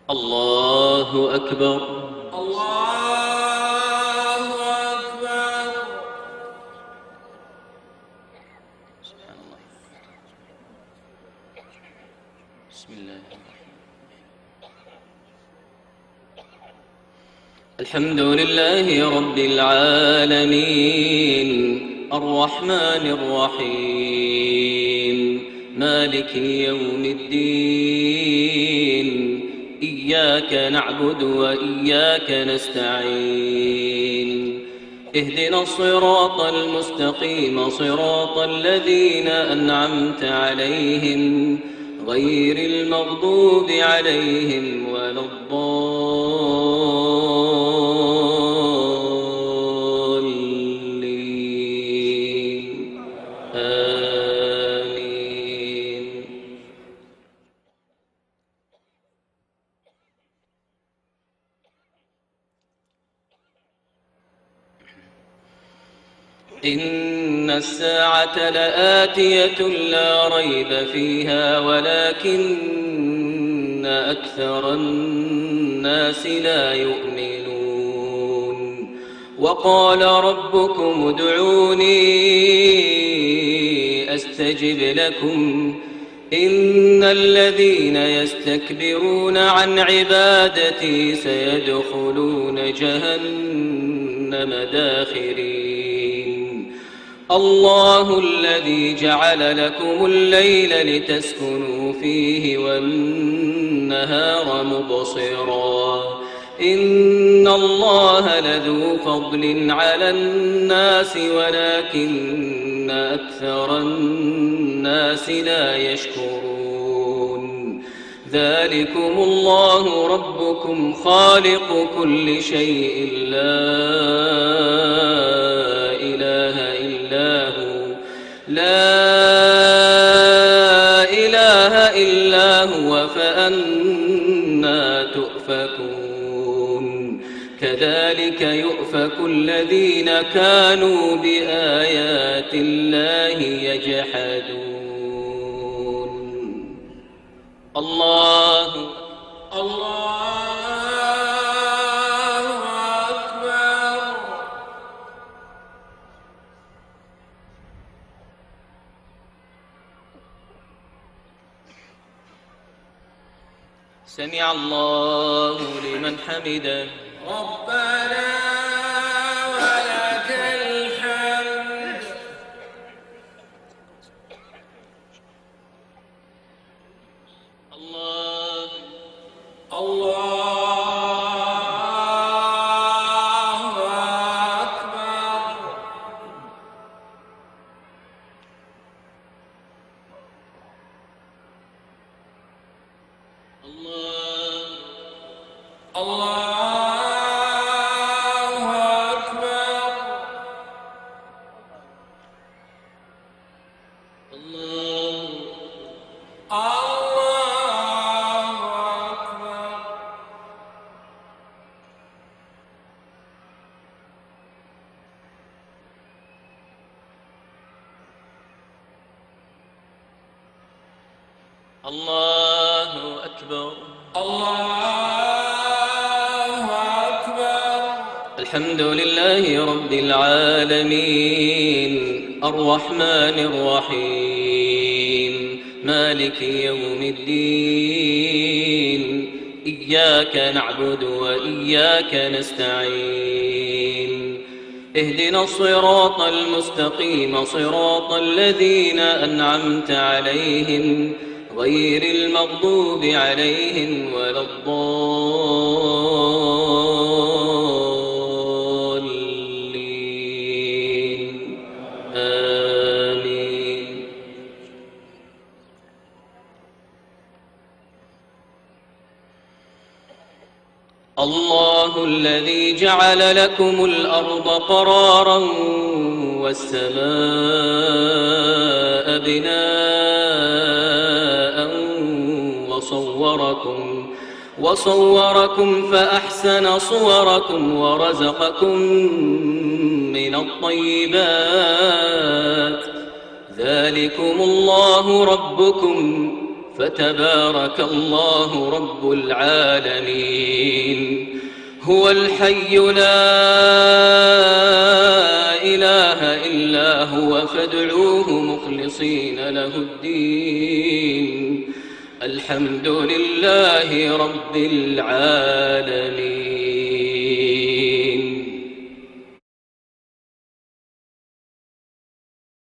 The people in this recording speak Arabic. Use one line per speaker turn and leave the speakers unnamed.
الله أكبر.
الله أكبر.
سبحان الله. بسم الله الحمد لله رب العالمين الرحمن الرحيم مالك يوم الدين إياك نعبد وإياك نستعين اهدنا الصراط المستقيم صراط الذين أنعمت عليهم غير المغضوب عليهم ولا الضالين آمين. إن الساعة لآتية لا ريب فيها ولكن أكثر الناس لا يؤمنون. وقال ربكم ادعوني أستجب لكم إن الذين يستكبرون عن عبادتي سيدخلون جهنم داخرين. الله الذي جعل لكم الليل لتسكنوا فيه والنهار مبصرا إن الله لذو فضل على الناس ولكن أكثر الناس لا يشكرون. ذلكم الله ربكم خالق كل شيء لا إله إلا هو فأنى تؤفكون. كذلك يؤفك الذين كانوا بآيات الله يجحدون. الله
أكبر.
سمع الله لمن حمده
ربنا ولك الحمد.
الله
أكبر. الله أكبر.
الله الله أكبر.
الله أكبر.
الحمد لله رب العالمين الرحمن الرحيم مالك يوم الدين إياك نعبد وإياك نستعين اهدنا الصراط المستقيم صراط الذين أنعمت عليهم غير المغضوب عليهم ولا الضالين آمين. الله الذي جعل لكم الأرض قرارا والسماء بناء وصوركم فأحسن صوركم ورزقكم من الطيبات ذلكم الله ربكم فتبارك الله رب العالمين. هو الحي لا إله إلا هو فادعوه مخلصين له الدين. الحمد لله رب العالمين.